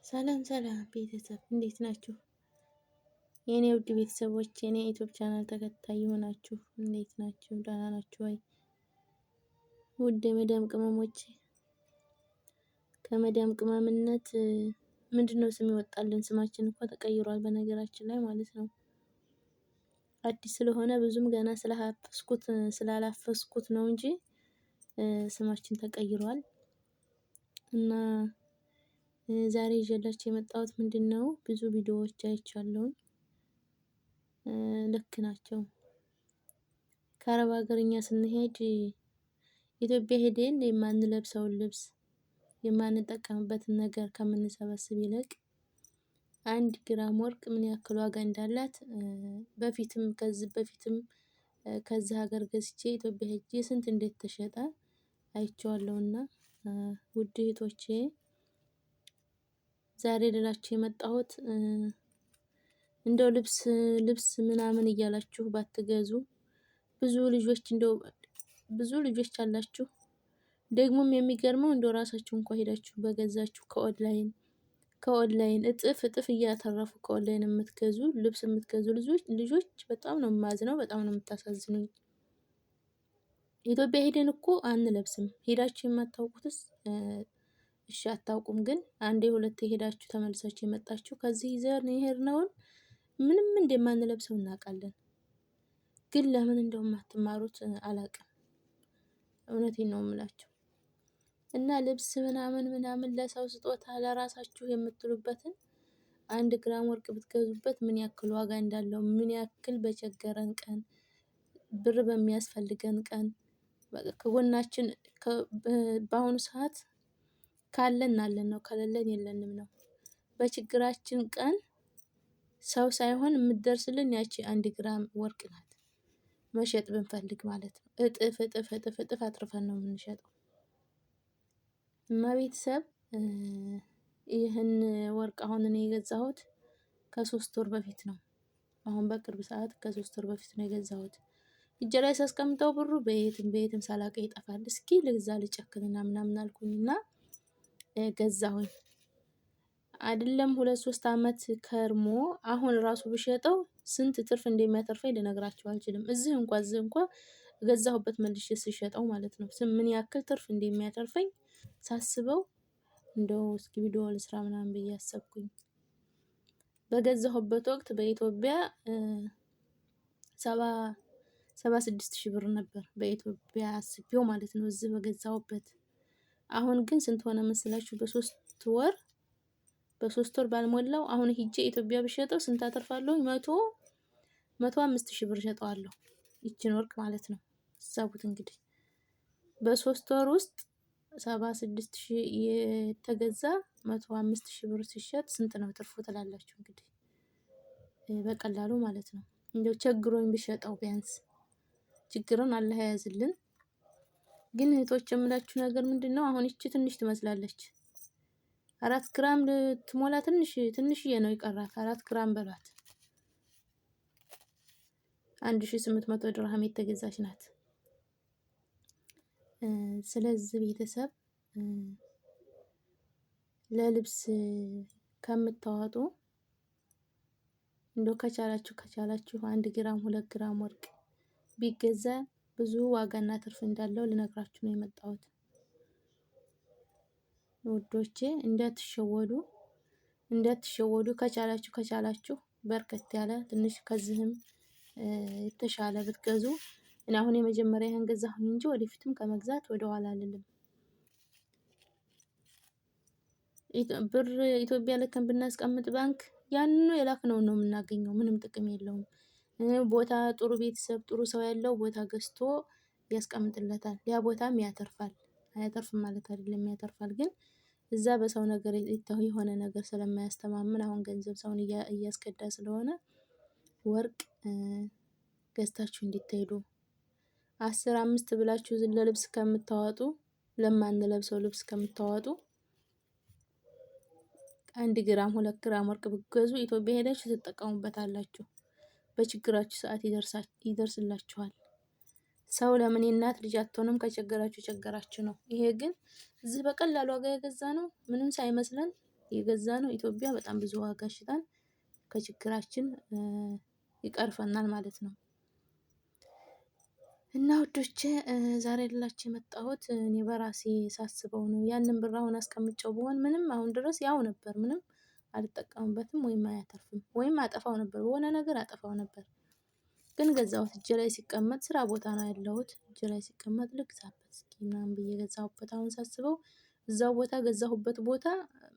ሰላም ሰላም ቤተሰብ እንዴት ናችሁ? የኔ ውድ ቤተሰቦች የኔ ዩቲዩብ ቻናል ተከታይ የሆናችሁ እንዴት ናችሁ? ደህና ናችሁ ወይ? ውድ የመዳም ቅመሞች ከመዳም ቅመምነት ምንድነው ስም ይወጣልን? ስማችን እኮ ተቀይሯል በነገራችን ላይ ማለት ነው። አዲስ ስለሆነ ብዙም ገና ስላላፈስኩት ነው እንጂ ስማችን ተቀይሯል። እና ዛሬ ይዤላችሁ የመጣሁት ምንድነው ብዙ ቪዲዮዎች አይቻለሁ። ልክ ናቸው። ከአረብ ሀገር እኛ ስንሄድ ኢትዮጵያ ሄደን የማንለብሰውን ልብስ የማንጠቀምበትን ነገር ከምንሰበስብ ይልቅ 1 ግራም ወርቅ ምን ያክል ዋጋ እንዳላት ከዚህ በፊትም ከዚህ ሀገር ገዝቼ ኢትዮጵያ ሄጄ ስንት እንዴት ተሸጠ አይቼዋለሁና ውድ እህቶቼ ዛሬ ልላችሁ የመጣሁት እንደው ልብስ ምናምን እያላችሁ ባትገዙ ብዙ ልጆች አላችሁ። ደግሞም የሚገርመው እንደው ራሳችሁ እንኳን ሄዳችሁ በገዛችሁ ከኦንላይን እጥፍ እያተረፉ ከኦንላይን የምትገዙ ልብስ የምትገዙ ልጆች በጣም ነው የማዝነው፣ በጣም ነው የምታሳዝኑኝ። ኢትዮጵያ ሄደን እኮ አንለብስም። ሄዳችሁ የማታውቁትስ እሺ አታውቁም፣ ግን አንዴ ሁለቴ ሄዳችሁ ተመልሳችሁ የመጣችሁ ከዚህ ይዘን የሄድነውን ምንም እንደማንለብሰው እናውቃለን። ግን ለምን እንደማትማሩት አላውቅም። እውነቴን ነው የምላችሁ። እና ልብስ ምናምን ለሰው ስጦታ ለራሳችሁ የምትሉበትን 1 ግራም ወርቅ ብትገዙበት ምን ያክል ዋጋ እንዳለው ምን ያክል በቸገረን ቀን ብር በሚያስፈልገን ቀን ከጎናችን በአሁኑ ሰዓት ካለን አለን ነው፣ ከሌለን የለንም ነው። በችግራችን ቀን ሰው ሳይሆን የምትደርስልን ያቺ 1 ግራም ወርቅ ናት። መሸጥ ብንፈልግ ማለት ነው እጥፍ አትርፈን ነው የምንሸጠው። እና ቤተሰብ ይህን ወርቅ አሁን እኔ የገዛሁት ከ3 ወር በፊት ነው። አሁን በቅርብ ሰዓት ከ3 ወር በፊት ነው የገዛሁት። እጄ ላይ ሳስቀምጠው ብሩ በየትም ሳላውቅ ይጠፋል። እስኪ ልግዛ ልጨክንና ምናምን አልኩኝና ገዛሁኝ። አይደለም 2-3 አመት ከርሞ አሁን ራሱ ብሸጠው ስንት ትርፍ እንደሚያተርፈኝ ልነግራችሁ አልችልም። እዚህ እንኳን ገዛሁበት መልሼ ስሸጠው ማለት ነው ምን ያክል ትርፍ እንደሚያተርፈኝ ሳስበው እንደው እስኪ ቪዲዮ ልስራ ምናምን ብዬ አሰብኩኝ። በገዛሁበት ወቅት በኢትዮጵያ 76,000 ብር ነበር በኢትዮጵያ አስቤው ማለት ነው እዚህ በገዛሁበት። አሁን ግን ስንት ሆነ መስላችሁ? በሶስት ወር ባልሞላው አሁን ሂጄ ኢትዮጵያ ብሸጠው ስንት አተርፋለሁ? 105,000 ብር ሸጠዋለሁ። ይቺን ወርቅ ማለት ነው። አሳቡት እንግዲህ በ3 ወር ውስጥ 76,000 የተገዛ 105,000 ብር ሲሸጥ ስንት ነው ትርፉ ትላላችሁ? እንግዲህ በቀላሉ ማለት ነው። እንደው ቸግሮኝ ብሸጠው ቢያንስ ችግርን አላህ ያዝልን። ግን እህቶች የምላችሁ ነገር ምንድነው? አሁን ይቺ ትንሽ ትመስላለች። 4 ግራም ልትሞላ ትንሽዬ ነው የቀራት። 4 ግራም በሏት 1800 ድርሃም የተገዛች ናት። ስለዚህ ቤተሰብ ለልብስ ከምታወጡ እንደው ከቻላችሁ 1 ግራም 2 ግራም ወርቅ ቢገዛ ብዙ ዋጋና ትርፍ እንዳለው ልነግራችሁ ነው የመጣሁት። ውዶቼ እንዳትሸወዱ ከቻላችሁ በርከት ያለ ትንሽ ከዚህም የተሻለ ብትገዙ። እና አሁን የመጀመሪያ ይሄን ገዛሁኝ እንጂ ወደፊትም ከመግዛት ወደኋላ አልልም። ብር ኢትዮጵያ ልከን ብናስቀምጥ ባንክ ያንኑ የላክነውን ነው የምናገኘው። ምንም ጥቅም የለውም። ቦታ ጥሩ ቤተሰብ ጥሩ ሰው ያለው ቦታ ገዝቶ ያስቀምጥለታል። ያ ቦታም ያተርፋል። አያተርፍም ማለት አይደለም፣ ያተርፋል። ግን እዛ በሰው ነገር የሆነ ነገር ስለማያስተማምን አሁን ገንዘብ ሰውን እያስከዳ ስለሆነ ወርቅ ገዝታችሁ እንድትሄዱ 10-5 ብላችሁ ለልብስ ከምታወጡ ለማንለብሰው ልብስ ከምታወጡ 1 ግራም 2 ግራም ወርቅ ብትገዙ ኢትዮጵያ ሄዳችሁ ትጠቀሙበታላችሁ። በችግራችሁ ሰዓት ይደርስላችኋል። ሰው ለምን የእናት ልጅ አትሆንም? ከቸገራችሁ ቸገራችሁ ነው። ይሄ ግን እዚህ በቀላሉ ዋጋ የገዛ ነው ምንም ሳይመስለን የገዛነው ኢትዮጵያ በጣም ብዙ ዋጋ ሽጠን ከችግራችን ይቀርፈናል ማለት ነው። እና ውዶቼ ዛሬ ልላችሁ የመጣሁት እኔ በራሴ ሳስበው ነው። ያንን ብር አሁን አስቀምጨው ብሆን ምንም አሁን ድረስ ያው ነበር፣ ምንም አልጠቀምበትም ወይም አያተርፍም ወይም አጠፋው ነበር፣ በሆነ ነገር አጠፋው ነበር። ግን ገዛሁት። እጄ ላይ ሲቀመጥ ስራ ቦታ ነው ያለሁት። እጄ ላይ ሲቀመጥ ልግዛበት እስኪ ምናምን ብዬ ገዛሁበት። አሁን ሳስበው እዛው ቦታ ገዛሁበት ቦታ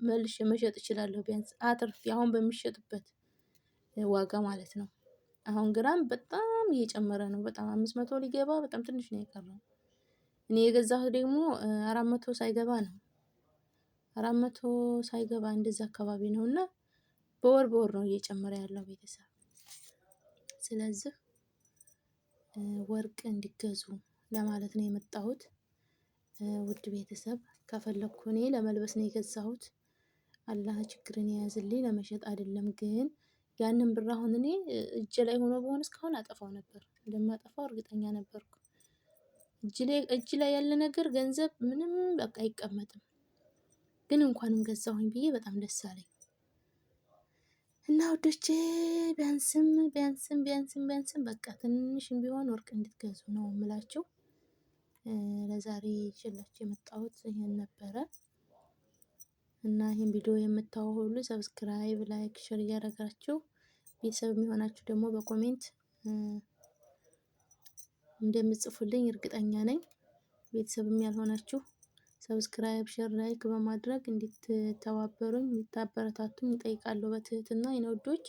መልሼ መሸጥ እችላለሁ፣ ቢያንስ አትርፌ አሁን በሚሸጥበት ዋጋ ማለት ነው። አሁን ግራም በጣም እየጨመረ ነው። በጣም 500 ሊገባ በጣም ትንሽ ነው የቀረው። እኔ የገዛሁት ደግሞ 400 ሳይገባ ነው። 400 ሳይገባ እንደዛ አካባቢ ነው እና በወር በወር ነው እየጨመረ ያለው ቤተሰብ። ስለዚህ ወርቅ እንዲገዙ ለማለት ነው የመጣሁት። ውድ ቤተሰብ ከፈለኩ እኔ ለመልበስ ነው የገዛሁት። አላህ ችግርን የያዝልኝ ለመሸጥ አይደለም። ግን ያንን ብር አሁን እኔ እጄ ላይ ሆኖ በሆነ እስካሁን አጠፋው ነበር፣ እንደማጠፋው እርግጠኛ ነበርኩ። እጅ ላይ ያለ ነገር ገንዘብ ምንም በቃ አይቀመጥም። ግን እንኳንም ገዛሁኝ ብዬ በጣም ደስ አለኝ። እና ውዶቼ ቢያንስም በቃ ትንሽም ቢሆን ወርቅ እንድትገዙ ነው የምላችሁ። ለዛሬ ይዤላችሁ የመጣሁት ይሄን ነበረ። እና ይሄን ቪዲዮ የምታዩ ሁሉ ሰብስክራይብ፣ ላይክ፣ ሼር እያደረጋችሁ ቤተሰብ የሚሆናችሁ ደግሞ በኮሜንት እንደምትጽፉልኝ እርግጠኛ ነኝ። ቤተሰብም ያልሆናችሁ ሰብስክራይብ፣ ሼር፣ ላይክ በማድረግ እንድትተባበሩኝ እንድታበረታቱኝ እጠይቃለሁ በትህትና የኔ ውዶች።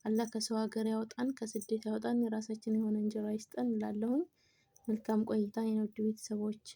አላህ ከሰው ሀገር ያወጣን፣ ከስደት ያወጣን፣ የራሳችን የሆነ እንጀራ ይስጠን እላለሁኝ። መልካም ቆይታ የኔ ውድ ቤተሰቦች።